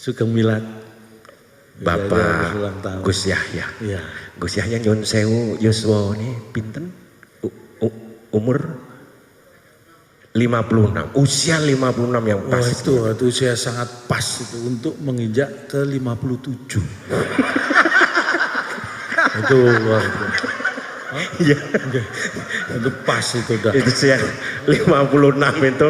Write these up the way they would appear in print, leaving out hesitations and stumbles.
Sugeng Milad. Bapak Gus Yahya. Iya. Gus Yahya nyun sewu yuswa ini pinten? Umur 56. Usia 56 yang pas. Oh, itu usia sangat pas itu untuk menginjak ke 57. Itu luar biasa. Iya. Itu pas itu dah. Itu usia 56 itu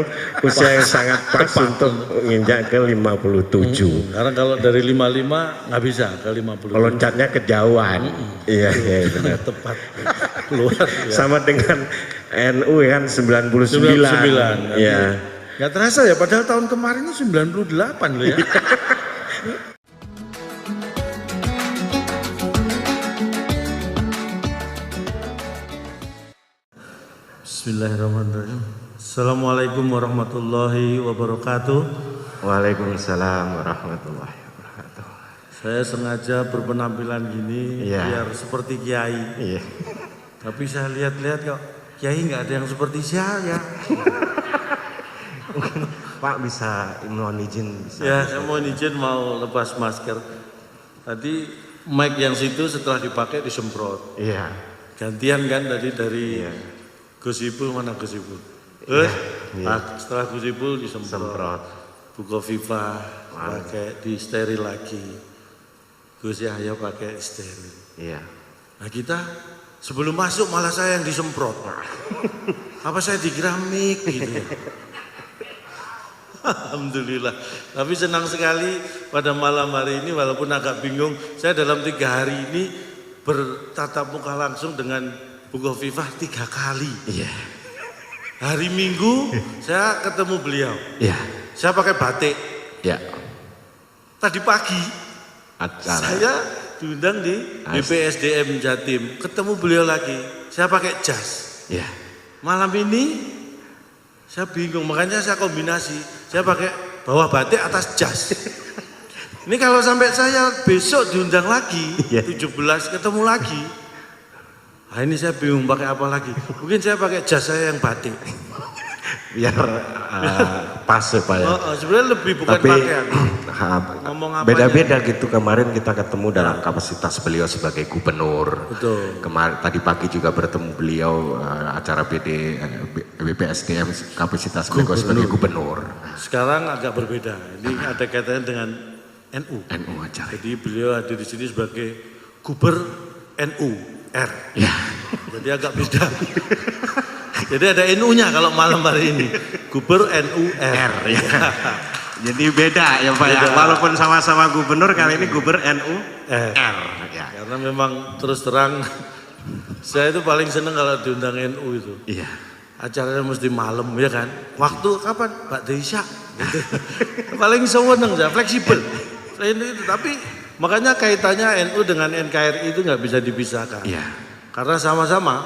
usia yang sangat pas untuk menginjak ke 57. Karena kalau dari 55 nggak bisa ke 50. Loncatnya kejauhan. Iya, benar. Tepat. Luar biasa. Sama dengan NU kan 99. Iya. Nggak terasa ya, padahal tahun kemarin itu 98 loh ya. Bismillahirrahmanirrahim. Assalamualaikum warahmatullahi wabarakatuh. Waalaikumsalam warahmatullahi wabarakatuh. Saya sengaja berpenampilan gini biar seperti kiai. Iya. Tapi saya lihat-lihat kok kiai nggak ada yang seperti saya. Pak bisa mohon izin bisa. Ya, saya mohon izin mau lepas masker. Tadi mic yang situ setelah dipakai disemprot. Iya. Gantian kan tadi dari Gus Ipul, mana Gus Ipul? Setelah Gus Ipul disemprot. Buko Viva pakai di steril lagi. Gus Yahya pakai steril. Iya. Nah kita sebelum masuk malah saya yang disemprot. Apa saya dikira mic gitu ya? Alhamdulillah. Tapi senang sekali pada malam hari ini walaupun agak bingung. Saya dalam 3 hari ini bertatap muka langsung dengan Buko Viva 3 kali. Iya. Hari Minggu saya ketemu beliau. Iya. Saya pakai batik. Iya. Tadi pagi Acara. saya diundang di BPSDM Jatim. Ketemu beliau lagi. Saya pakai jas. Iya. Malam ini saya bingung, makanya saya kombinasi. Saya pakai bawah batik atas jas. Ini kalau sampai saya besok diundang lagi, 17 ketemu lagi. Nah ini saya bingung pakai apa lagi. Mungkin saya pakai jas saya yang batik. Biar pas ya Pak ya. Sebenarnya lebih bukan pakaian. Ngomong apa? Beda-beda gitu. Kemarin kita ketemu dalam kapasitas beliau sebagai gubernur. Betul. Kemarin tadi pagi juga bertemu beliau acara BPSDM kapasitas beliau sebagai gubernur. Sekarang agak berbeda. Ini ada kaitannya dengan NU. NU acara. Jadi beliau hadir di sini sebagai Guber NU R. Ya. Jadi agak beda. Jadi ada NU-nya kalau malam hari ini. Guber NU R. Ya. Jadi beda ya Pak ya. Walaupun sama-sama gubernur kali ini Guber NU R. Ya. Karena memang terus terang saya itu paling seneng kalau diundang NU itu. Iya. Acaranya mesti malam ya kan. Waktu kapan? Pak Desya. Gitu. Paling seneng saya, fleksibel. Tapi makanya kaitannya NU dengan NKRI itu nggak bisa dipisahkan. Iya. Karena sama-sama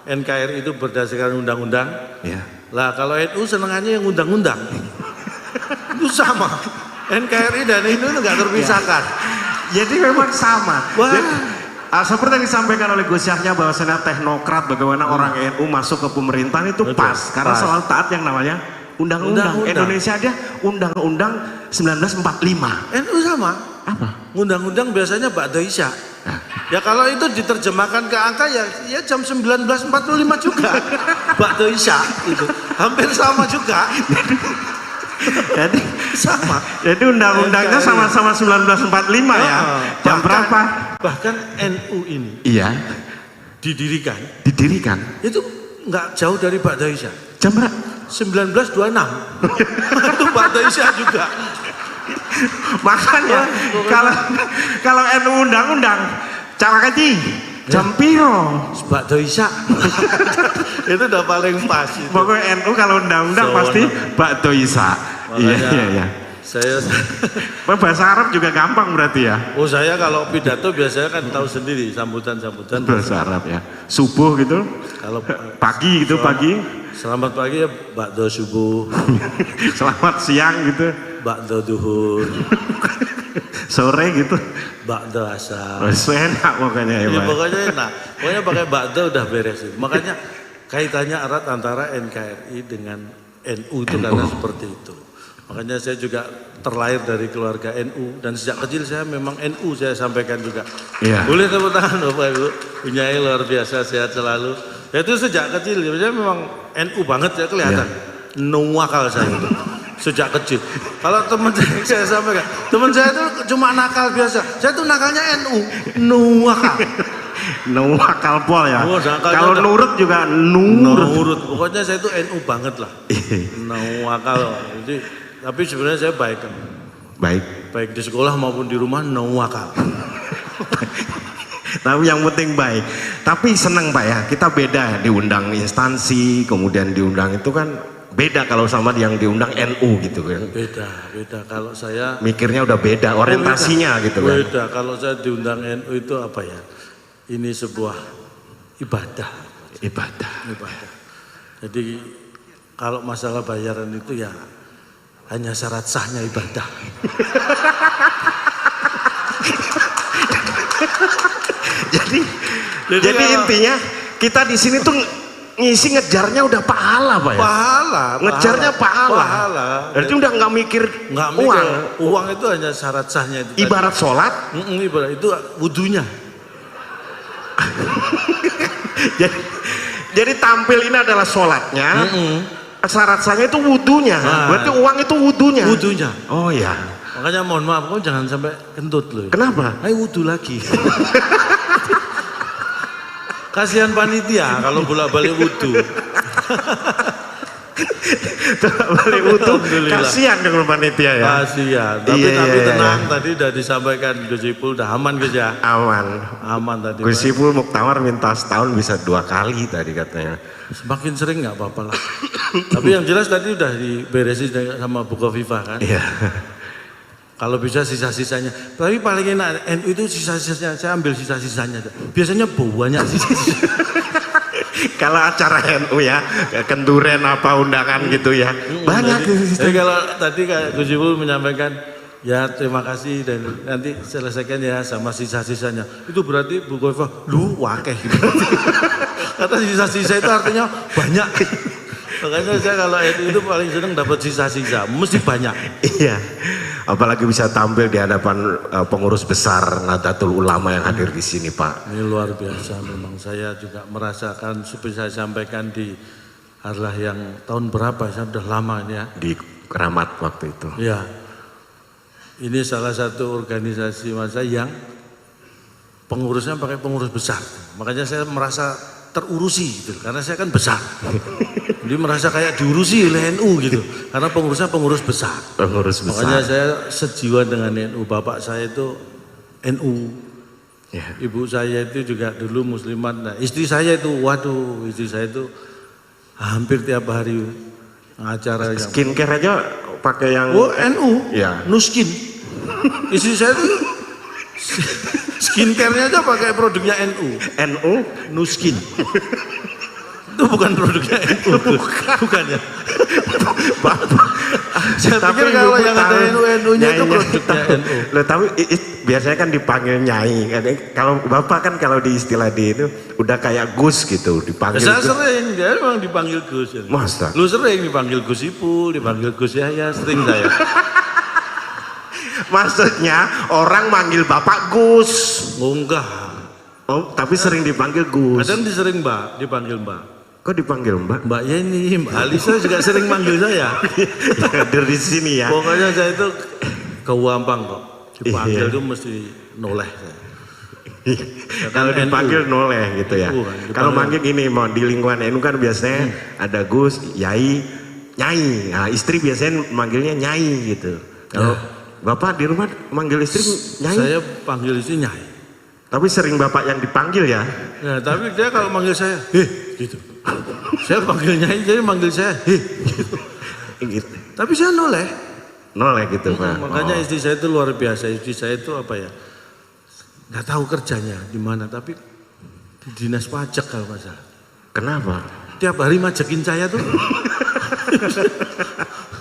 NKRI itu berdasarkan undang-undang. Iya. Lah kalau NU senengannya yang undang-undang. Itu sama. NKRI dan NU itu nggak terpisahkan. Jadi memang sama. Wah. Seperti yang disampaikan oleh Gus Yahya bahwasanya teknokrat bagaimana orang NU masuk ke pemerintahan itu pas. Karena selalu taat yang namanya undang-undang. Indonesia aja undang-undang 1945. NU sama. Apa? Undang-undang biasanya Ba'da Isya. Ya kalau itu diterjemahkan ke angka ya jam 19.45 juga. Ba'da Isya itu. Hampir sama juga. Jadi sama. Jadi undang-undangnya sama-sama 1945 ya. Jam berapa? Bahkan NU ini didirikan itu nggak jauh dari Ba'da Isya. Jam berapa? 1926. Itu Ba'da Isya juga. Makanya kalau NU undang-undang cara kaji jam piro Ba'da Isya. Itu udah paling pas itu. Pokoknya NU kalau undang-undang pasti Ba'da Isya. Iya. Saya bahasa Arab juga gampang berarti ya. Oh saya kalau pidato biasanya kan tahu sendiri sambutan bahasa Arab ya. Subuh gitu. Kalau pagi gitu pagi. Selamat pagi ya Ba'da subuh. Selamat siang gitu. Ba'da duhur. Sore gitu. Ba'da asar. Enak pokoknya ya. Pokoknya enak. Pokoknya pakai Ba'da udah beres itu. Makanya kaitannya erat antara NKRI dengan NU itu karena seperti itu. Makanya saya juga terlahir dari keluarga NU dan sejak kecil saya memang NU, saya sampaikan juga. Iya. Boleh tepuk tangan Bapak Ibu, punyai luar biasa, sehat selalu. Ya itu sejak kecil, saya memang NU banget ya kelihatan. Nuwakal saya itu sejak kecil. Kalau teman saya sampaikan, teman saya itu cuma nakal biasa. Saya tuh nakalnya NU, nuwakal. Nuwakal pol ya. Oh, kalau nurut juga nurut. Pokoknya saya itu NU banget lah. Nuwakal. Jadi tapi sebenarnya saya baik kan. Baik di sekolah maupun di rumah nuwakal. Tapi yang penting baik. Tapi senang Pak ya, kita beda diundang instansi, kemudian diundang itu kan beda kalau sama yang diundang NU gitu kan. Beda. Kalau saya mikirnya udah beda, orientasinya beda, gitu kan. Beda. Kalau saya diundang NU itu apa ya? Ini sebuah ibadah. Jadi kalau masalah bayaran itu ya hanya syarat sahnya ibadah. jadi intinya kita di sini tuh ngisi ngejarnya udah pahala Pak ya. Ngejarnya pahala. Berarti udah nggak mikir uang. Uang itu hanya syarat sahnya itu. Ibarat sholat. Ibarat itu wudunya. jadi tampil ini adalah sholatnya. Syarat sahnya itu wudunya. Berarti uang itu wudunya. Oh ya. Makanya mohon maaf, kamu jangan sampai kentut loh. Kenapa? Ayo wudu lagi. Kasihan panitia kalau bolak-balik wudu. Bolak-balik wudu. Kasihan dengan panitia ya. Kasihan. Tapi tenang, tadi udah disampaikan Gus Ipul, udah aman Gus ya. Aman tadi. Gus Ipul Muktamar minta setahun bisa 2 kali tadi katanya. Semakin sering nggak apa-apa lah. Tapi yang jelas tadi udah diberesin sama Bu Kofifa kan. Iya. Kalau bisa sisa-sisanya. Tapi paling enak NU itu sisa-sisanya, saya ambil sisa-sisanya. Biasanya banyak sisa-sisanya. Kalau acara NU ya, kenduren apa undangan gitu ya. Banyak. Jadi kalau tadi Gus Ipul menyampaikan, ya terima kasih dan nanti selesaikan ya sama sisa-sisanya. Itu berarti Bu Kofifa, lu wakeh. Kata sisa-sisa itu artinya banyak. Makanya saya kalau itu paling senang dapat sisa-sisa, mesti banyak. Iya. Apalagi bisa tampil di hadapan pengurus besar Nahdlatul Ulama yang hadir di sini Pak. Ini luar biasa memang, saya juga merasakan seperti saya sampaikan di adalah yang tahun berapa, saya sudah lama ini ya. Di Keramat waktu itu. Ya. Ini salah satu organisasi masa yang pengurusnya pakai pengurus besar. Makanya saya merasa terurusi gitu, karena saya kan besar. Jadi merasa kayak diurusi oleh NU gitu, karena pengurusnya pengurus besar. Makanya saya sejiwa dengan NU. Bapak saya itu NU, ibu saya itu juga dulu muslimat. Nah, istri saya itu, istri saya itu hampir tiap hari acara skincare aja pakai yang NU, Nuskin. Istri saya itu skincare-nya aja pakai produknya NU. Nuskin. Itu bukan produknya NU. Bukan ya. Saya pikir kalau yang ada NU-nya itu produknya NU. Loh, tapi biasanya kan dipanggil Nyai. Kalau Bapak kan kalau di istilah di itu udah kayak Gus gitu, dipanggil. Saya sering, dia memang dipanggil Gus. Masa? Lu sering dipanggil Gus Ipul, dipanggil Gus Yahya, sering saya. Maksudnya orang manggil Bapak Gus. Oh enggak. Oh, tapi sering dipanggil Gus. Kadang sering Mbak, dipanggil Mbak. Kok dipanggil Mbak? Mbak Yeni, Mbak Alisa juga sering manggil saya. Dari sini ya. Pokoknya saya itu kewampang kok. Dipanggil itu mesti noleh. Kalau dipanggil noleh gitu ya. Kalau manggil gini, mau di lingkungan NU kan biasanya ada Gus, Yai, Nyai. Nah, istri biasanya manggilnya Nyai gitu. Kalau Bapak di rumah manggil istri Nyai? Saya panggil istri Nyai. Tapi sering Bapak yang dipanggil ya? Ya, tapi dia kalau manggil saya, gitu. Saya panggil Nyai, jadi manggil saya, gitu. Tapi saya noleh gitu Pak. Makanya istri saya itu luar biasa. Istri saya itu apa ya, nggak tahu kerjanya di mana, tapi di dinas pajak kalau nggak salah. Kenapa? Tiap hari majekin saya tuh.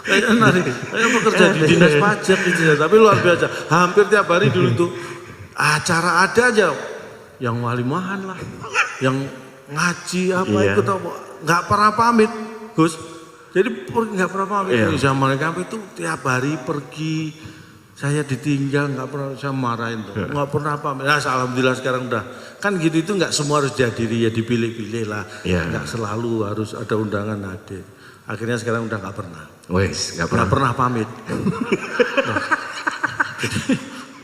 Saya bekerja di dinas pajak itu, tapi luar biasa. Hampir tiap hari dulu tuh acara ada aja, yang walimahan lah, yang ngaji apa ikut apa, nggak pernah pamit, Gus. Jadi nggak pernah pamit. Zaman kami itu tiap hari pergi, saya ditinggal nggak pernah, saya marahin tuh, nggak pernah pamit. Nah, alhamdulillah sekarang udah kan gitu, itu nggak semua harus dihadiri, ya dipilih-pilih lah, nggak selalu harus ada undangan hadir. Akhirnya sekarang udah nggak pernah. Wes, nggak pernah pamit.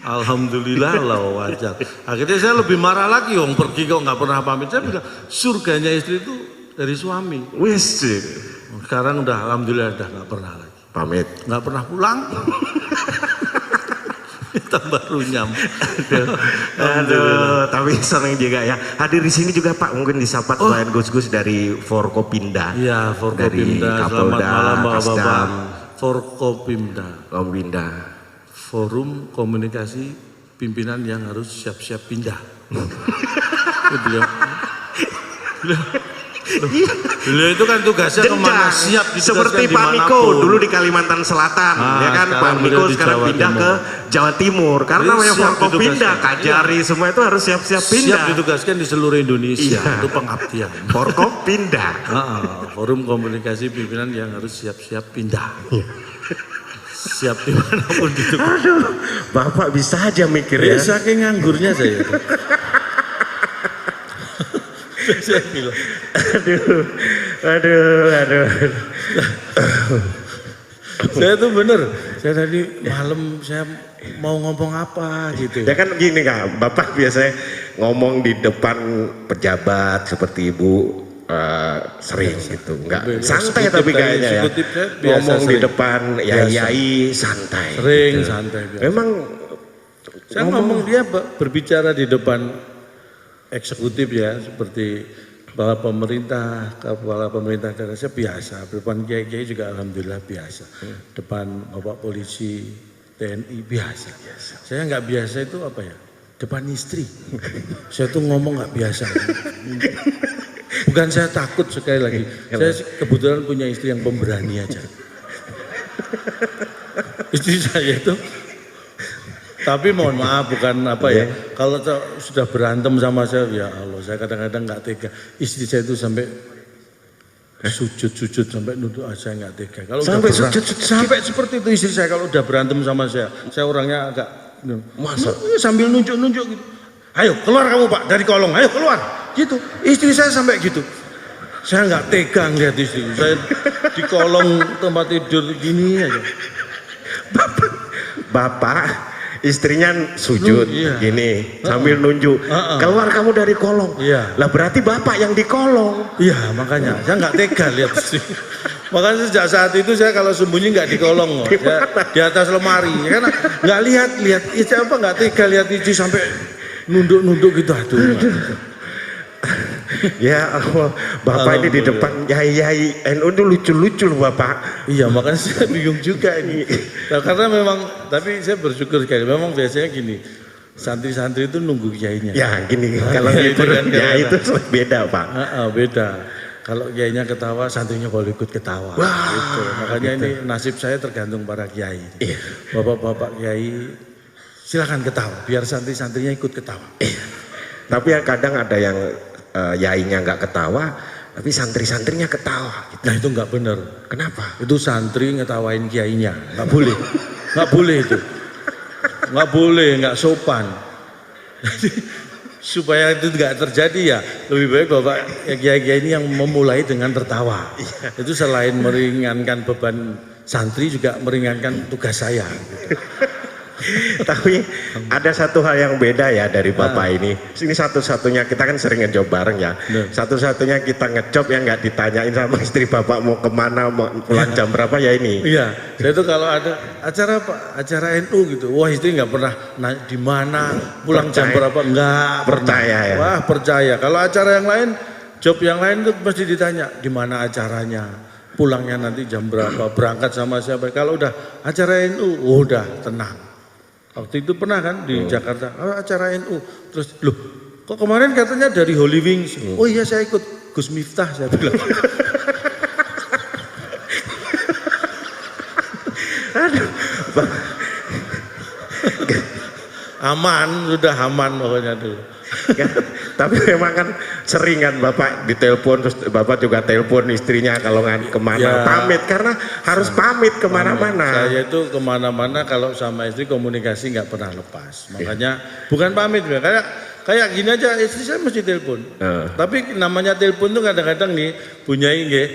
Alhamdulillah lah wajar. Akhirnya saya lebih marah lagi, pergi kok nggak pernah pamit. Saya bilang surganya istri itu dari suami. Wes. Sekarang udah alhamdulillah udah nggak pernah lagi. Pamit. Nggak pernah pulang. Tambah runyam. Aduh, tapi senang juga ya. Hadir di sini juga Pak, mungkin disapa Tuan Gus-Gus dari Forkopimda. Iya, Forkopimda. Selamat malam Bapak-bapak. Forkopimda. Forum Komunikasi Pimpinan yang harus siap-siap pindah. Beliau itu kan tugasnya kemana, siap seperti Pak Miko dulu di Kalimantan Selatan, ya kan. Pak Miko sekarang pindah ke Jawa Timur karena namanya Forkopimda, Kajari semua itu harus siap-siap pindah. Siap ditugaskan di seluruh Indonesia, itu pengabdian. Forkopimda. Forum Komunikasi Pimpinan yang harus siap-siap pindah. Siap dimanapun ditugas. Aduh, Bapak bisa aja mikir ya. Saking nganggurnya saya. Saya bilang, aduh. Saya tuh bener, saya tadi malam saya mau ngomong apa gitu. Ya kan gini Kak, Bapak biasanya ngomong di depan pejabat seperti Ibu sering gitu, enggak santai tapi kayaknya ya. Ngomong di depan yai santai. Sering gitu. Santai. Biasa. Memang saya ngomong dia berbicara di depan eksekutif ya, seperti kepala pemerintah daerah saya biasa, depan kiai juga alhamdulillah biasa, depan bapak polisi TNI biasa. Saya nggak biasa itu apa ya, depan istri, saya tuh ngomong nggak biasa. Bukan saya takut, sekali lagi, saya kebetulan punya istri yang pemberani aja. Istri saya itu, tapi mohon maaf bukan apa ya, kalau sudah berantem sama saya, ya Allah, saya kadang-kadang nggak tega. Istri saya itu sampai sujud sampai nunduk, saya nggak tega. Kalau sampai sujud sampai seperti itu istri saya kalau udah berantem sama saya orangnya agak masa sambil nunjuk gitu. Ayo keluar kamu Pak dari kolong, ayo keluar gitu. Istri saya sampai gitu. Saya nggak tega ngeliat istri saya di kolong tempat tidur gini aja. Bapak istrinya sujud gini sambil nunjuk, keluar kamu dari kolong. Lah berarti Bapak yang di kolong. Iya, makanya saya nggak tega lihat istri. Makanya sejak saat itu saya kalau sembunyi nggak di kolong, saya di atas lemari. Karena nggak lihat istri apa, nggak tega lihat istri sampai nunduk gitu. Aduh. Ya Allah, Bapak ini di depan yai NU itu lucu-lucu loh Bapak. Iya, makanya saya bingung juga ini. Nah, karena memang, tapi saya bersyukur sekali. Memang biasanya gini, santri-santri itu nunggu kiainya. Ya gini, kalau gitu kan ya itu beda Pak. Beda. Kalau kiainya ketawa, santrinya boleh ikut ketawa. Wah, gitu. Makanya ini nasib saya tergantung para kiai. Bapak-bapak kiai, silakan ketawa, biar santri-santrinya ikut ketawa. Tapi ya kadang ada yang yainya nggak ketawa, tapi santri-santrinya ketawa. Gitu. Nah itu nggak benar. Kenapa? Itu santri ngetawain kiainya, nggak boleh, nggak boleh itu, nggak boleh, nggak sopan. Supaya itu nggak terjadi ya, lebih baik bapak kiai-kiai ini yang memulai dengan tertawa. Itu selain meringankan beban santri juga meringankan tugas saya. Gitu. Tapi ada satu hal yang beda ya dari Bapak ini. Ini satu-satunya kita kan sering ngejob bareng ya. Satu-satunya kita ngejob yang nggak ditanyain sama istri Bapak mau kemana, mau pulang jam berapa ya ini. Iya, saya tuh kalau ada acara apa, acara NU gitu, wah istri nggak pernah di mana, pulang jam berapa, nggak percaya ya. Wah percaya. Kalau acara yang lain, job yang lain tuh mesti ditanya di mana acaranya, pulangnya nanti jam berapa, berangkat sama siapa. Kalau udah acara NU, udah tenang. Waktu itu pernah kan di Jakarta, acara NU, terus loh kok kemarin katanya dari Holy Wings, oh iya saya ikut Gus Miftah, saya bilang. Aduh, aman, sudah aman pokoknya dulu. Tapi memang kan sering kan Bapak ditelepon, terus Bapak juga telepon istrinya kalau kemana, Ya. pamit, karena harus pamit kemana-mana. Saya itu kemana-mana kalau sama istri komunikasi nggak pernah lepas. Makanya bukan pamit ya, kayak gini aja istri saya mesti telepon. Tapi namanya telepon tuh kadang-kadang nih Bunyai nggih,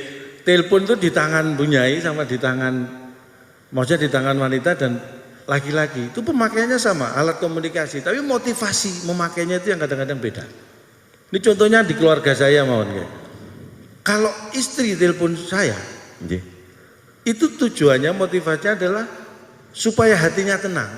telepon tuh di tangan Bunyai sama di tangan, maksudnya di tangan wanita dan laki-laki itu pemakaiannya sama, alat komunikasi, tapi motivasi memakainya itu yang kadang-kadang beda. Ini contohnya di keluarga saya mawon nggih. Kalau istri telepon saya, itu tujuannya motivasinya adalah supaya hatinya tenang,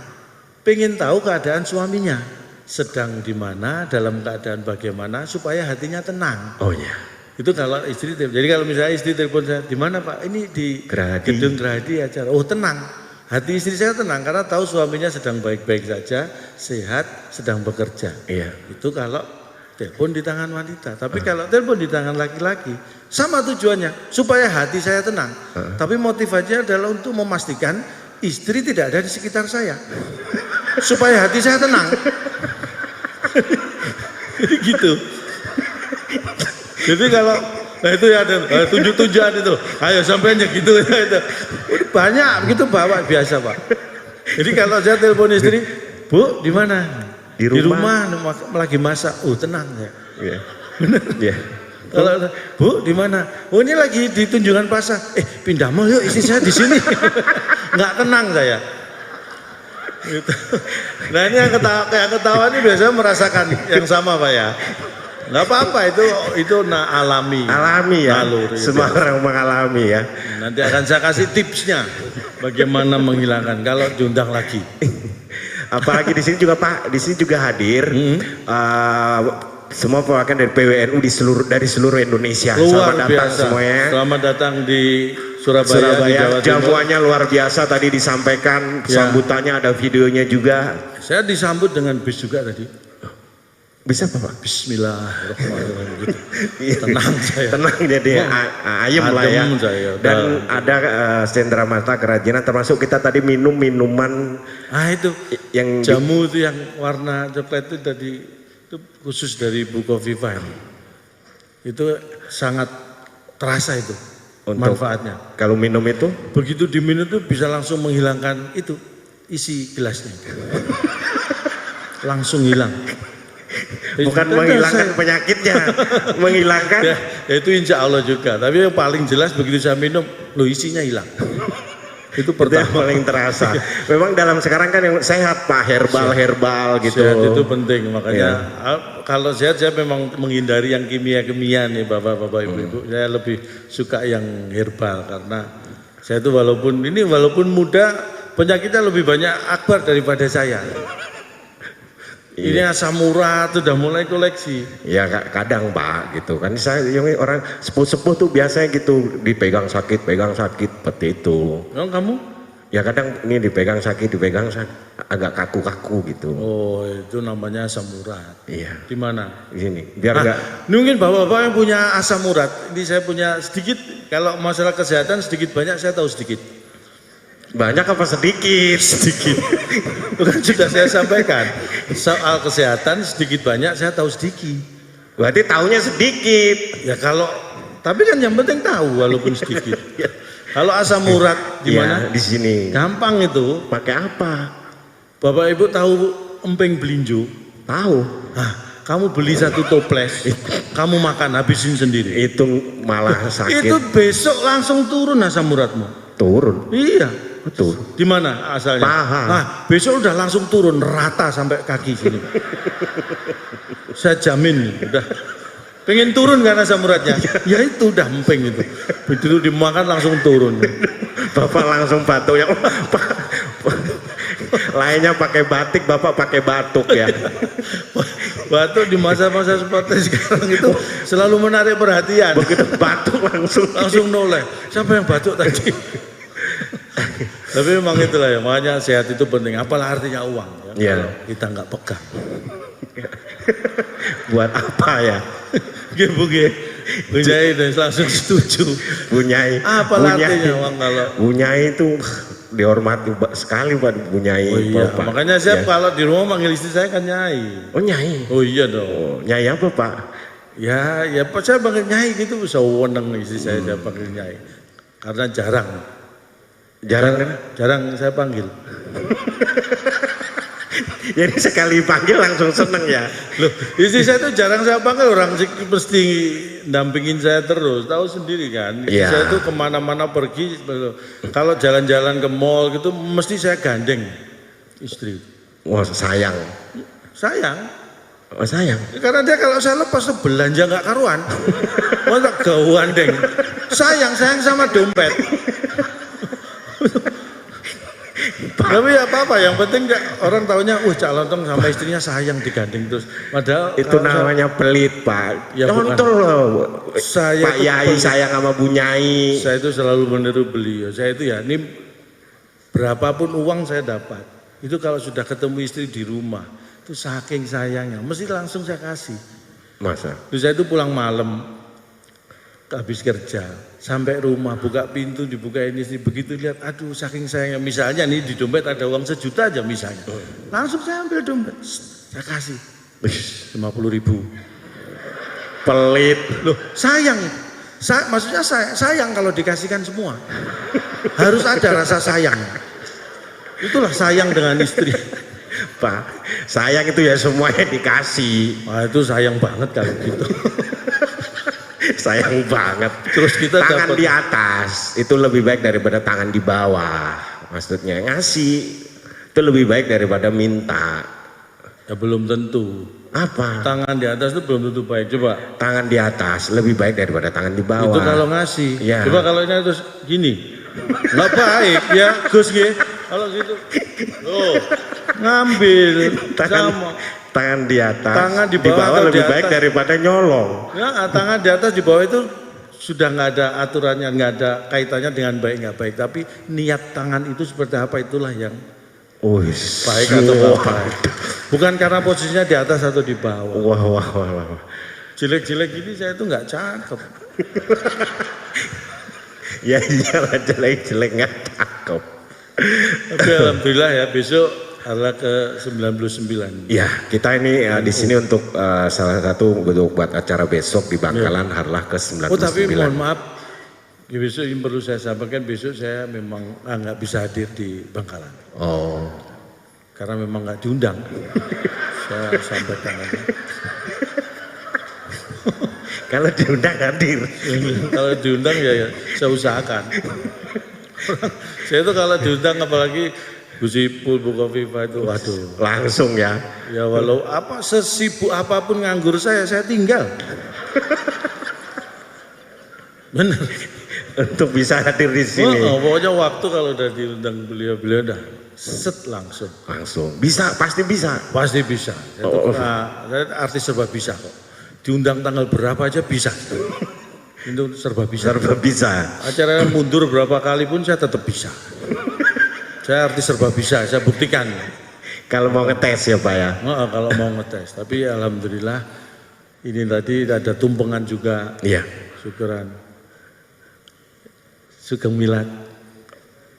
pengen tahu keadaan suaminya sedang di mana, dalam keadaan bagaimana, supaya hatinya tenang. Oh iya. Itu kalau istri telepon. Jadi kalau misalnya istri telepon saya, di mana Pak? Ini di Gerahadi. Gedung Gerahadi acara. Oh tenang. Hati istri saya tenang karena tahu suaminya sedang baik-baik saja, sehat, sedang bekerja. Iya. Itu kalau telepon di tangan wanita. Tapi kalau telepon di tangan laki-laki, sama tujuannya supaya hati saya tenang. Tapi motivasinya adalah untuk memastikan istri tidak ada di sekitar saya, supaya hati saya tenang. Gitu. Jadi kalau nah itu ya ada tunjuk-tunjukan itu, ayo sampai aja gitu, itu banyak begitu bawa biasa Pak. Jadi kalau saya telepon istri, Bu di mana? Di rumah. Lagi masak. Oh tenang ya. Iya. Bener. Iya. Kalau Bu di mana? Oh ini lagi di Tunjungan Pasar. Pindah mal yuk, istri saya di sini. Nggak tenang saya. Gitu. Nah ini yang ketawa ini biasanya merasakan yang sama Pak ya. Nggak apa-apa itu alami. Alami ya. Naluri, Semua orang mengalami ya. Nanti akan saya kasih tipsnya bagaimana menghilangkan kalau diundang lagi. Apalagi di sini juga Pak, di sini juga hadir semua perwakilan dari PWNU dari seluruh Indonesia. Luar Selamat datang biasa. semuanya. Selamat datang di Surabaya, di Jawa Timur. Jamuannya luar biasa tadi disampaikan, sambutannya ada videonya juga. Saya disambut dengan bis juga tadi. Bisa Pak? Bismillahirrahmanirrahim gitu. Tenang saya. Tenang jadi ayem lah ya. Saya, dan ada sentra mata kerajinan, termasuk kita tadi minum minuman. Itu yang jamu itu yang warna coklat itu tadi itu khusus dari Bukoviva ini. Itu sangat terasa itu manfaatnya. Kalau minum itu? Begitu diminum itu bisa langsung menghilangkan itu isi gelasnya. Langsung hilang. Bukan menghilangkan penyakitnya, menghilangkan. Ya, itu insya Allah juga. Tapi yang paling jelas begitu saya minum, isinya hilang. Itu pertama. Itu paling terasa. Memang dalam sekarang kan yang sehat Pak, herbal gitu. Sehat itu penting, makanya kalau sehat saya memang menghindari yang kimia-kimia nih bapak-bapak ibu-ibu. Saya lebih suka yang herbal karena saya itu walaupun muda, penyakitnya lebih banyak akbar daripada saya. Ini asam urat sudah mulai koleksi. Ya kadang Pak gitu kan, saya orang sepuh-sepuh tuh biasanya gitu dipegang sakit seperti itu. Oh, kamu? Ya kadang ini dipegang sakit agak kaku-kaku gitu. Oh itu namanya asam urat. Iya. Di mana? Di sini. Biar enggak. Mungkin bapak-bapak yang punya asam urat. Ini saya punya sedikit. Kalau masalah kesehatan sedikit banyak saya tahu sedikit. Banyak apa sedikit? Sedikit. Bukan sudah saya sampaikan. Soal kesehatan sedikit banyak saya tahu sedikit. Berarti tahunya sedikit. Ya kalau, tapi kan yang penting tahu walaupun sedikit. Kalau asam urat di mana? Di sini. Gampang itu. Pakai apa? Bapak Ibu tahu emping belinjo? Tahu. Nah, kamu beli satu toples, kamu makan habisin sendiri. Itu malah sakit. Itu besok langsung turun asam uratmu. Turun. Iya. Betul. Di mana asalnya? Paha. Nah, besok udah langsung turun rata sampai kaki sini. Saya jamin udah. Pengen turun kan asam uratnya? Ya itu udah emping itu. Begitu dimakan langsung turun. Bapak langsung batuk ya. Lainnya pakai batik, Bapak pakai batuk ya. Batuk di masa-masa seperti sekarang itu selalu menarik perhatian. Begitu batuk langsung noleh. Siapa yang batuk tadi? Tapi memang itulah ya, makanya sehat itu penting. Apalah artinya uang ya, kalau kita nggak pegang. Buat apa ya? Bunyai langsung setuju. Bunyai. Apalah artinya uang kalau? Bunyai itu dihormati sekali Pak Bunyai. Oh iya, Bapak. makanya saya kalau di rumah manggil istri saya kan Nyai. Oh Nyai. Oh iya dong. Oh, Nyai apa Pak? Ya saya panggil Nyai gitu, sewenang istri saya panggil Nyai. Karena jarang saya panggil. Jadi sekali panggil langsung seneng ya. Loh, istri saya tuh jarang saya panggil, orang mesti dampingin saya terus, tahu sendiri kan. Istri saya tuh kemana-mana pergi, kalau jalan-jalan ke mall gitu mesti saya gandeng istri. Wah sayang. Oh, sayang. Karena dia kalau saya lepas tuh belanja nggak karuan, mau tak gandeng. Sayang sama dompet. Tapi ya apa-apa, yang penting orang taunya, Cak Lontong sama istrinya sayang digandeng terus. Padahal itu namanya pelit, Pak. Ya contoh loh. Pak Yai sayang sama Bu Nyai. Saya itu selalu meniru beliau. Saya itu ini berapapun uang saya dapat, itu kalau sudah ketemu istri di rumah, itu saking sayangnya, mesti langsung saya kasih. Masa? Terus saya itu pulang malam, habis kerja, sampai rumah buka pintu dibukain istri, begitu lihat, aduh saking sayangnya, misalnya nih di dompet ada uang 1 juta aja misalnya, langsung saya ambil dompet, saya kasih 50.000. Pelit. Loh sayang, maksudnya sayang kalau dikasihkan semua, harus ada rasa sayang. Itulah sayang dengan istri. Pak, sayang itu ya semuanya dikasih. Wah itu sayang banget kalau gitu. Sayang banget. Terus kita tangan dapat di atas itu lebih baik daripada tangan di bawah. Maksudnya ngasih itu lebih baik daripada minta. Ya belum tentu. Apa? Tangan di atas itu belum tentu baik. Coba. Tangan di atas lebih baik daripada tangan di bawah. Itu kalau ngasih. Ya. Coba kalau ini terus gini, nggak baik ya Gus G. Kalau gitu, ngambil tangan di atas, tangan di bawah lebih baik daripada nyolong. Ya, tangan di atas di bawah itu sudah nggak ada aturannya, nggak ada kaitannya dengan baik nggak baik. Tapi niat tangan itu seperti apa, itulah yang baik atau nggak baik. Bukan karena posisinya di atas atau di bawah. Wah. Jelek-jelek gini saya itu nggak cakep. Ya iyalah, jelek-jelek nggak cakep. Tapi alhamdulillah ya, besok adalah ke 99. Ya, kita ini di sini untuk salah satu buat acara besok di Bangkalan harlah ke 99. Oh tapi mohon maaf, besok yang perlu saya sampaikan, besok saya memang nggak bisa hadir di Bangkalan. Oh. Karena memang nggak diundang. Saya sampaikan aja. Kalau diundang hadir. Kalau diundang ya saya usahakan. Saya itu kalau diundang apalagi Gus Ipul, Bu Kofifa itu, waduh. Langsung ya. Ya walau sesibuk apapun nganggur saya tinggal. Bener. Untuk bisa hadir di sini. Pokoknya waktu kalau udah diundang beliau udah set langsung. Bisa, pasti bisa. Pasti bisa. Saya artis serba bisa kok. Diundang tanggal berapa aja bisa. Itu serba bisa. Acaranya mundur berapa kali pun saya tetap bisa. Saya artis serba bisa, saya buktikan. Kalau mau ngetes ya Pak ya? Kalau mau ngetes, tapi alhamdulillah ini tadi ada tumpengan juga. Iya. Syukuran. Sugeng Milad.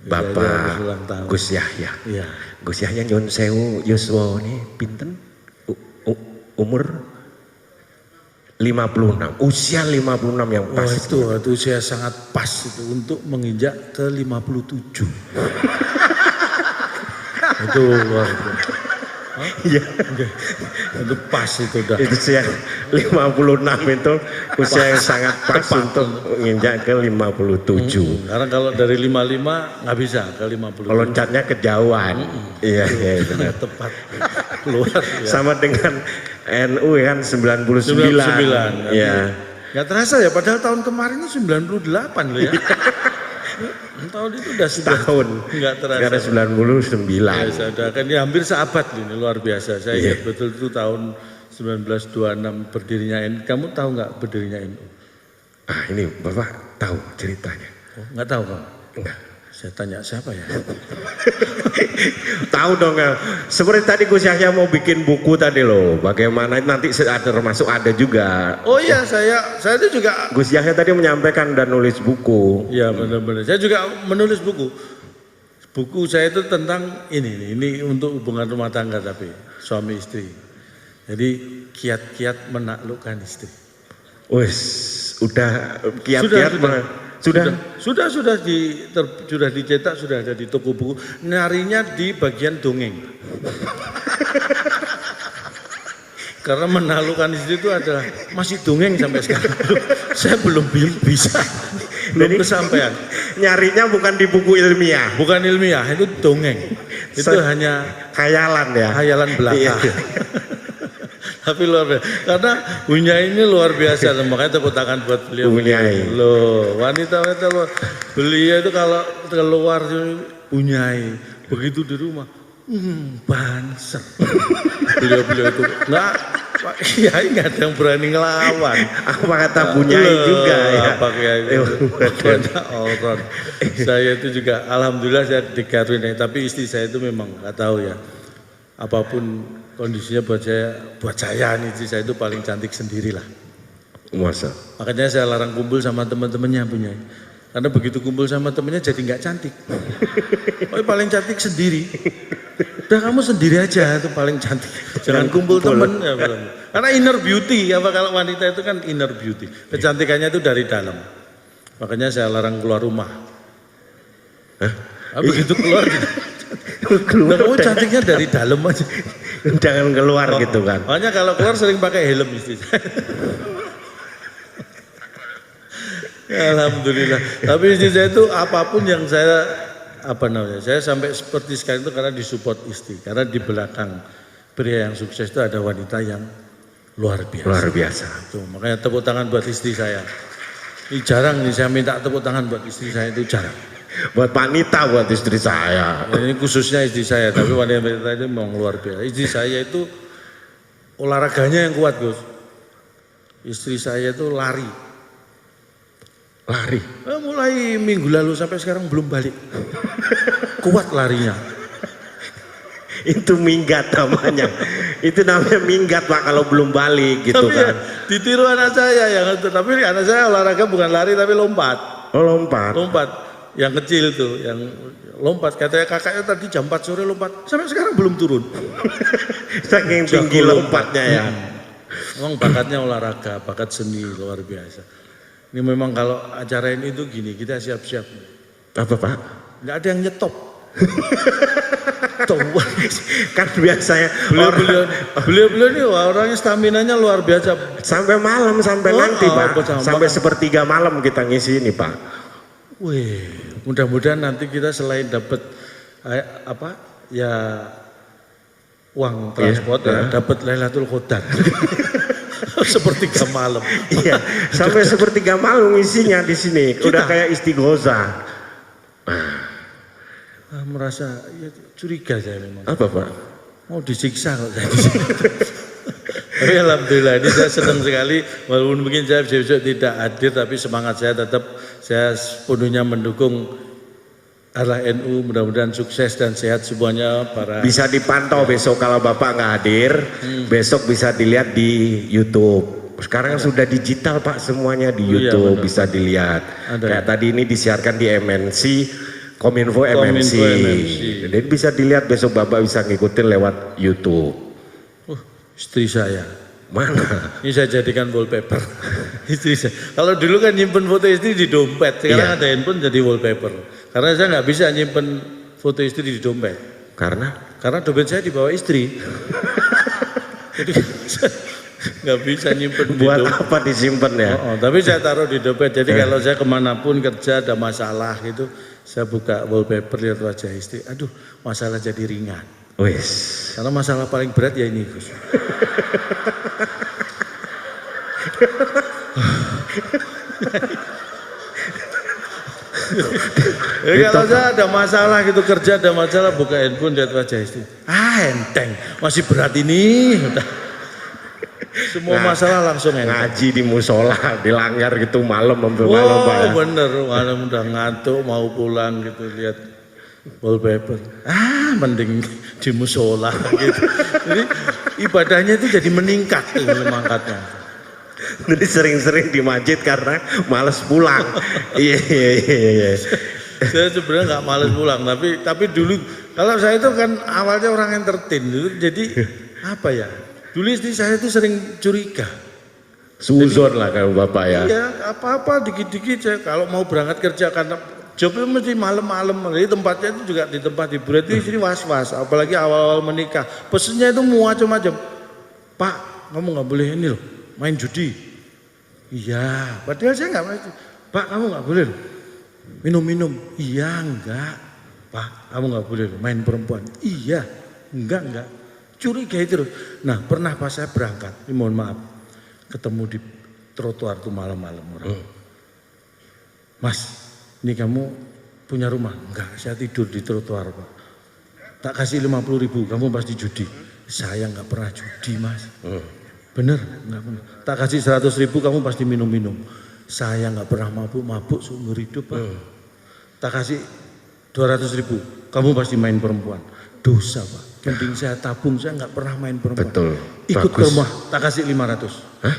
Bapak Gus Yahya. Iya. Gus Yahya nyun sewu yuswa ini pinten? Umur 56, usia 56 yang pas. Itu usia sangat pas itu untuk menginjak ke 57. Itu luar biasa. Iya. Itu pas itu dah. Itu usia 56 itu usia yang sangat pas untuk menginjak ke 57. Karena kalau dari 55 nggak bisa ke 50. Loncatnya kejauhan. Iya benar. Tepat. Luar biasa. Sama dengan NU kan 99. Iya. Nggak terasa ya, padahal tahun kemarin itu 98 loh ya. Tahun itu udah setahun. Nggak terasa. Karena 99. Ya, sudah kan ini hampir seabad ini, luar biasa. Saya ingat betul itu tahun 1926 berdirinya NU. Kamu tahu nggak berdirinya NU? Ini Bapak tahu ceritanya? Oh, nggak tahu Pak? Enggak. Saya tanya siapa ya? Tahu dong, seperti tadi Gus Yahya mau bikin buku tadi loh. Bagaimana nanti termasuk ada juga. Oh iya, saya itu juga. Gus Yahya tadi menyampaikan dan nulis buku. Iya benar-benar. Saya juga menulis buku. Buku saya itu tentang ini untuk hubungan rumah tangga tapi suami istri. Jadi kiat-kiat menaklukkan istri. Wes, udah kiat-kiat sudah dicetak, sudah ada di toko buku. Nyarinya di bagian dongeng. Karena menaklukkan istri itu adalah masih dongeng sampai sekarang. Saya belum bisa, belum kesampaian. Nyarinya bukan di buku ilmiah. Bukan ilmiah, itu dongeng. Itu hanya khayalan ya. Khayalan belaka. Iya. Tapi luar biasa. Karena Bunyai ini luar biasa. Makanya tepuk tangan buat beliau. Bunyai. Loh, wanita-wanita luar. Beliau itu kalau keluar Bunyai. Begitu di rumah. Banser. Beliau itu enggak, Pak Kiai nggak ada yang berani ngelawan. Apa kata Bunyai juga ya? Pak Kiai orang. Saya itu juga, alhamdulillah saya dikaruniai. Tapi istri saya itu memang nggak tahu ya. Apapun kondisinya buat saya istri saya itu paling cantik sendirilah. Masa. Makanya saya larang kumpul sama teman-temannya Bunyai. Karena begitu kumpul sama temennya jadi nggak cantik. Oh, paling cantik sendiri. Udah kamu sendiri aja itu paling cantik. Jangan kumpul temen. Ya, karena inner beauty, apa kalau wanita itu kan inner beauty. Kecantikannya itu dari dalam. Makanya saya larang keluar rumah. Begitu keluar. Kamu cantiknya dari dalam aja. Jangan keluar gitu kan. Makanya kalau keluar sering pakai helm istri saya. Alhamdulillah. Tapi istri saya itu apapun yang saya sampai seperti sekarang itu karena disupport istri. Karena di belakang pria yang sukses itu ada wanita yang luar biasa. Luar biasa. Tuh, makanya tepuk tangan buat istri saya. Ini jarang nih saya minta tepuk tangan buat istri saya, itu jarang. Buat wanita, buat istri saya. Ya, ini khususnya istri saya, tapi wanita itu memang luar biasa. Istri saya itu olahraganya yang kuat, Gus. Istri saya itu lari. Mulai minggu lalu sampai sekarang belum balik. Kuat larinya. Itu minggat namanya. Itu namanya minggat Pak kalau belum balik gitu tapi kan. Ditiru anak saya yang itu. Tapi anak saya olahraga bukan lari tapi lompat. Oh, lompat. Lompat. Yang kecil tuh, yang lompat. Katanya kakaknya tadi jam 4 sore lompat. Sampai sekarang belum turun. Saking tinggi lompatnya ya. Memang bakatnya olahraga, bakat seni luar biasa. Ini memang kalau acara ini tuh gini, kita siap-siap. Apa Pak? Nggak ada yang nyetop. Kan biasanya beliau ini orangnya staminanya luar biasa. Sampai malam, sampai nanti Pak. Sampai sepertiga malam kita ngisi ini Pak. Wih, mudah-mudahan nanti kita selain dapat uang transport dapat Lailatul Qadar. Sepertiga malam. Iya, sampai sepertiga malam isinya di sini. Udah kayak istighosah. Merasa ya, curiga saya memang. Apa Pak? Mau disiksa kok saya disiksa. Tapi alhamdulillah ini saya senang sekali. Walaupun mungkin saya besok tidak hadir, tapi semangat saya tetap, saya sepenuhnya mendukung Allah NU, mudah-mudahan sukses dan sehat semuanya. Bisa dipantau besok kalau Bapak nggak hadir, besok bisa dilihat di YouTube. Sekarang sudah digital Pak, semuanya di YouTube bisa dilihat. Kayak tadi ini disiarkan di MNC, Kominfo MNC. Jadi bisa dilihat besok Bapak bisa ngikutin lewat YouTube. Istri saya. Mana? Ini saya jadikan wallpaper. Istri saya. Kalau dulu kan nyimpen foto istri di dompet, sekarang ada handphone jadi wallpaper. Karena saya nggak bisa nyimpen foto istri di dompet. Karena dompet saya dibawa istri. Jadi nggak bisa nyimpen di buat dompet. apa disimpan ya? Tapi saya taruh di dompet. Jadi kalau saya kemanapun kerja ada masalah gitu, saya buka wallpaper lihat wajah istri. Aduh, masalah jadi ringan. Wes. Karena masalah paling berat ya ini, Gus. Jadi kalau saya ada masalah gitu, kerja ada masalah, buka handphone lihat wajah istri. Enteng, masih berat ini. Semua masalah langsung enteng. Ngaji di musola, dilanggar gitu malam sampai malam Pak. Oh bener, malam udah ngantuk mau pulang gitu lihat wallpaper. Mending di musola gitu. Jadi ibadahnya itu jadi meningkat tuh mangkatnya. Jadi sering-sering di masjid karena males pulang. Iya. Saya sebenarnya nggak males pulang, tapi dulu kalau saya itu kan awalnya orang entertain dulu, jadi apa ya? Dulu istri saya itu sering curiga. Suzon lah kalau Bapak ya. Iya, apa-apa dikit-dikit saya kalau mau berangkat kerja karena jobnya mesti malam-malam. Jadi tempatnya itu juga di tempat hiburan itu sini was-was, apalagi awal-awal menikah. Pesennya itu macam-macam. Pak, kamu nggak boleh ini loh, main judi. Iya, padahal saya nggak main. Pak, kamu nggak boleh loh, minum-minum. Iya, enggak. Pak, kamu nggak boleh loh, main perempuan. Iya, enggak. Curiga itu loh. Nah, pernah pas saya berangkat, ini mohon maaf, ketemu di trotoar tuh malam-malam orang. Mas, ini kamu punya rumah? Enggak, saya tidur di trotoar Pak. Tak kasih 50.000, kamu pasti judi. Saya nggak pernah judi Mas. Bener, nggak pernah. Tak kasih 100.000, kamu pasti minum-minum. Saya nggak pernah mabuk seumur hidup Pak. Tak kasih 200.000, kamu pasti main perempuan. Dosa Pak, mending saya tabung, saya nggak pernah main perempuan. Betul. Ikut Bagus. ke rumah, tak kasih 500. Hah?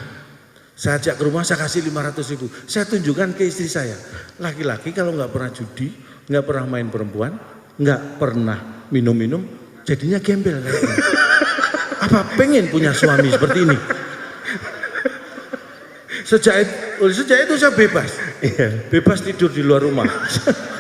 Saya ajak ke rumah, saya kasih 500.000. Saya tunjukkan ke istri saya. Laki-laki kalau nggak pernah judi, nggak pernah main perempuan, nggak pernah minum-minum, jadinya gembel. Apa pengen punya suami seperti ini? Sejak itu saya bebas. Bebas tidur di luar rumah.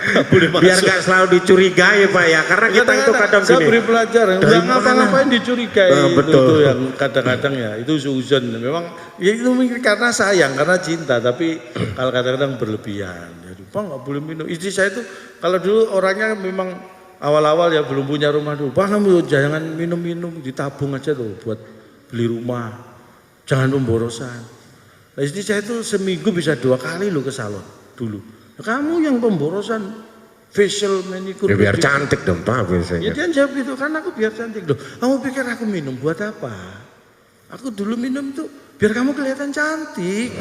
Gak boleh masuk. Biar nggak selalu dicurigai Pak ya, karena kita itu kadang saya gini. beri pelajaran, nggak ngapa-ngapain dicurigai. Betul. Itu yang kadang-kadang ya, itu suzon. Memang ya itu karena sayang, karena cinta, tapi kalau kadang-kadang berlebihan. Jadi Pak nggak boleh minum. Istri saya itu kalau dulu orangnya memang awal-awal ya belum punya rumah dulu. Pak kamu jangan minum-minum, ditabung aja tuh buat beli rumah. Jangan pemborosan. Nah, istri saya itu seminggu bisa 2 kali loh ke salon dulu. Kamu yang pemborosan facial manicure. Ya, biar cantik dong Pak biasanya. Ya dia jawab itu, kan aku biar cantik loh. Kamu pikir aku minum buat apa? Aku dulu minum tuh biar kamu kelihatan cantik.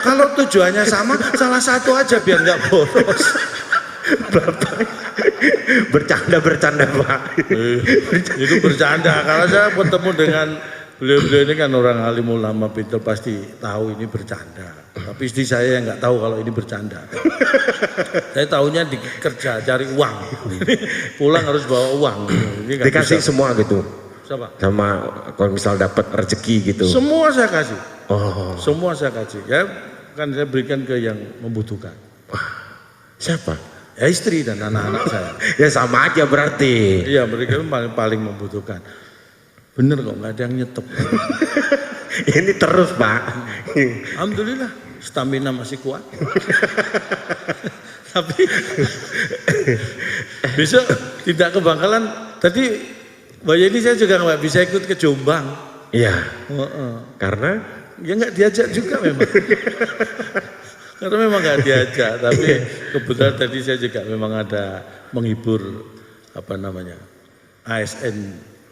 Kalau tujuannya sama, salah satu aja biar nggak boros. Bapak bercanda Pak. Itu bercanda. Kalau saya bertemu dengan beliau-beliau ini kan orang alim ulama pintar, pasti tahu ini bercanda. Tapi istri saya yang nggak tahu kalau ini bercanda. Saya tahunya di kerja cari uang. Pulang harus bawa uang. Ini Dikasih bisa. semua gitu. Siapa? Sama kalau misal dapat rezeki gitu. Semua saya kasih. Oh. Semua saya kasih. Ya kan saya berikan ke yang membutuhkan. Siapa? Ya istri dan anak-anak saya. Ya sama aja berarti. Iya, mereka paling membutuhkan. Bener kok, nggak ada yang nyetep. Ini terus Pak. Alhamdulillah, stamina masih kuat. Tapi besok tidak ke Bangkalan. Tadi Mbak Yeni saya juga nggak bisa ikut ke Jombang. Iya. Karena Ya nggak diajak juga memang. Karena memang nggak diajak. Tapi kebetulan tadi saya juga memang ada menghibur ASN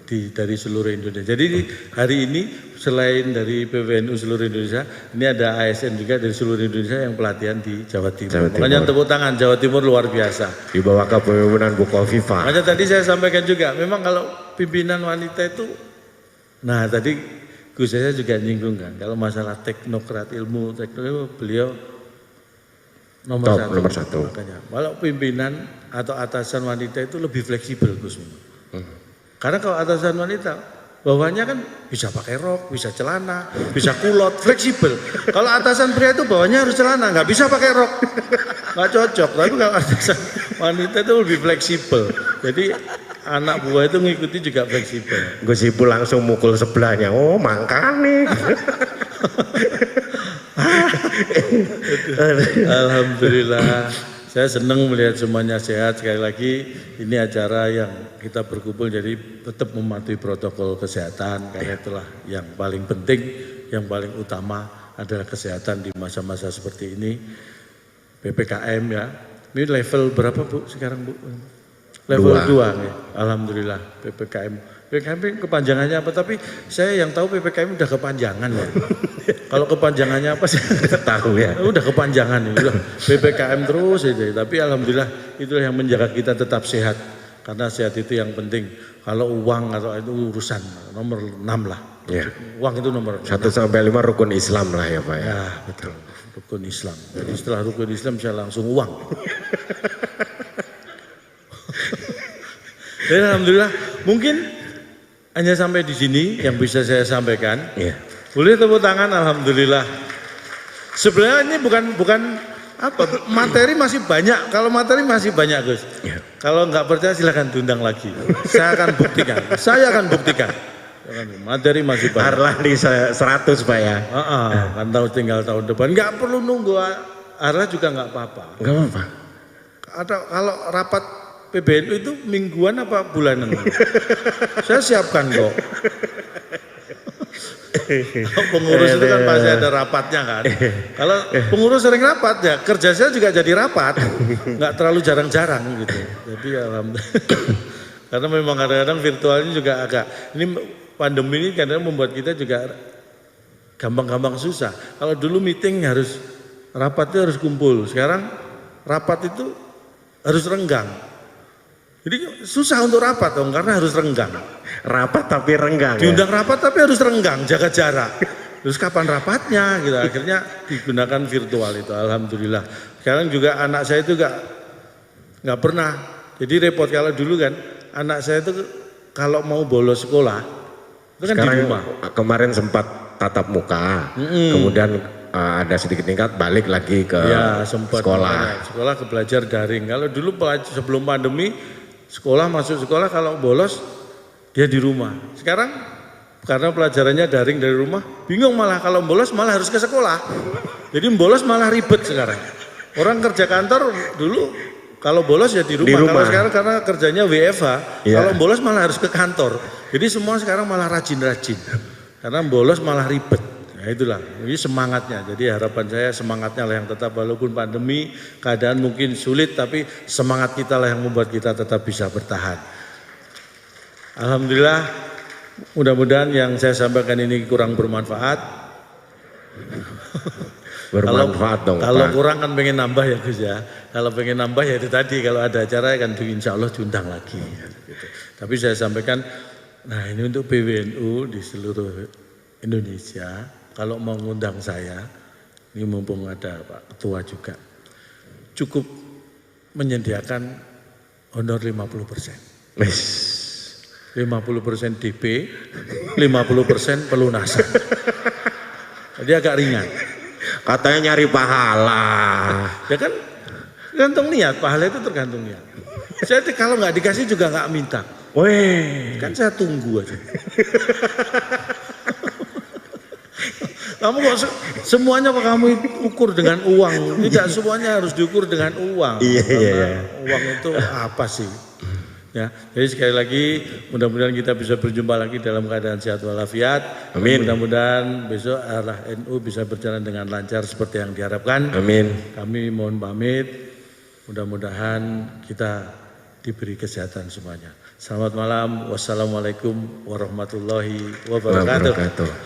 dari seluruh Indonesia. Jadi hari ini selain dari PWNU seluruh Indonesia, ini ada ASN juga dari seluruh Indonesia yang pelatihan di Jawa Timur. Makanya tepuk tangan, Jawa Timur luar biasa. Di bawah kepemimpinan Bu Khofifah. Makanya tadi saya sampaikan juga, memang kalau pimpinan wanita itu, nah tadi Gus saya juga nyinggung kan, kalau masalah teknokrat ilmu teknologi beliau nomor satu. Makanya kalau pimpinan atau atasan wanita itu lebih fleksibel Gus. Karena kalau atasan wanita, bawahnya kan bisa pakai rok, bisa celana, bisa kulot, fleksibel. Kalau atasan pria itu bawahnya harus celana, nggak bisa pakai rok, nggak cocok. Tapi kalau atasan wanita itu lebih fleksibel. Jadi anak buah itu ngikuti juga fleksibel. Gus Ipul langsung mukul sebelahnya, oh mangkane. Alhamdulillah. Saya senang melihat semuanya sehat. Sekali lagi ini acara yang kita berkumpul jadi tetap mematuhi protokol kesehatan karena itulah yang paling penting, yang paling utama adalah kesehatan di masa-masa seperti ini. PPKM ya. Ini level berapa Bu sekarang Bu? Level 2 ya. Alhamdulillah PPKM. PPKM kepanjangannya apa? Tapi saya yang tahu PPKM udah kepanjangan ya. Kalau kepanjangannya apa sih? Tahu ya. Udah kepanjangan ya. Udah PPKM terus aja. Tapi alhamdulillah itulah yang menjaga kita tetap sehat. Karena sehat itu yang penting. Kalau uang atau itu urusan nomor 6 lah. Ya. Uang itu nomor 6. 1 sampai 5 rukun Islam lah ya Pak ya. Ya betul. Rukun Islam. Jadi setelah rukun Islam saya langsung uang. Dan alhamdulillah mungkin hanya sampai di sini yang bisa saya sampaikan. Iya. Boleh tepuk tangan, alhamdulillah. Sebenarnya ini bukan apa, materi masih banyak. Kalau materi masih banyak, Gus. Ya. Kalau nggak percaya silahkan diundang lagi. Saya akan buktikan. Saya akan buktikan. Materi masih banyak. Arlah di 100 Pak ya. Kan tinggal tahun depan. Nggak perlu nunggu. Arlah juga nggak apa-apa. Nggak apa-apa. Kalau rapat PBNU itu mingguan apa bulanan? Saya siapkan kok. Pengurus itu kan pasti ada rapatnya kan. Kalau pengurus sering rapat ya kerja saya juga jadi rapat. Nggak terlalu jarang-jarang gitu. Jadi alhamdulillah. Karena memang kadang-kadang virtualnya juga agak, ini pandemi ini kadang membuat kita juga gampang-gampang susah. Kalau dulu meeting harus, rapat itu harus kumpul. Sekarang rapat itu harus renggang. Jadi susah untuk rapat dong karena harus renggang. Rapat tapi renggang. Diundang rapat tapi harus renggang, jaga jarak. Terus kapan rapatnya gitu. Akhirnya digunakan virtual itu, alhamdulillah. Sekarang juga anak saya itu nggak pernah. Jadi repot kalau dulu kan anak saya itu kalau mau bolos sekolah itu kan sekarang di rumah. Kemarin sempat tatap muka, kemudian ada sedikit tingkat balik lagi ke sekolah. Sekolah ke belajar daring. Kalau dulu sebelum pandemi sekolah masuk sekolah kalau bolos dia di rumah. Sekarang karena pelajarannya daring dari rumah, bingung malah kalau bolos malah harus ke sekolah. Jadi bolos malah ribet sekarang. Orang kerja kantor dulu kalau bolos ya di rumah. Kalau sekarang karena kerjanya WFH, kalau bolos malah harus ke kantor. Jadi semua sekarang malah rajin-rajin. Karena bolos malah ribet. Nah itulah, ini semangatnya. Jadi harapan saya semangatnya lah yang tetap walaupun pandemi, keadaan mungkin sulit, tapi semangat kita lah yang membuat kita tetap bisa bertahan. Alhamdulillah, mudah-mudahan yang saya sampaikan ini kurang bermanfaat. Bermanfaat dong. Kalau kurang kan pengen nambah ya Gus ya. Kalau pengen nambah ya itu tadi, kalau ada acara kan insya Allah diundang lagi. Gitu. Tapi saya sampaikan, nah ini untuk PWNU di seluruh Indonesia. Kalau mau ngundang saya, ini mumpung ada Pak Ketua juga, cukup menyediakan honor 50%. 50% DP, 50% pelunasan. Jadi agak ringan. Katanya nyari pahala. Ya kan, tergantung niat, pahala itu tergantung niat. Saya kalau nggak dikasih juga nggak minta. Weh, kan saya tunggu aja. Kamu kok semuanya kamu ukur dengan uang? Tidak semuanya harus diukur dengan uang. Iya. Uang itu apa sih? Ya, jadi sekali lagi mudah-mudahan kita bisa berjumpa lagi dalam keadaan sehat walafiat. Amin. Mudah-mudahan besok arah NU bisa berjalan dengan lancar seperti yang diharapkan. Amin. Kami mohon pamit. Mudah-mudahan kita diberi kesehatan semuanya. Selamat malam. Wassalamualaikum warahmatullahi wabarakatuh.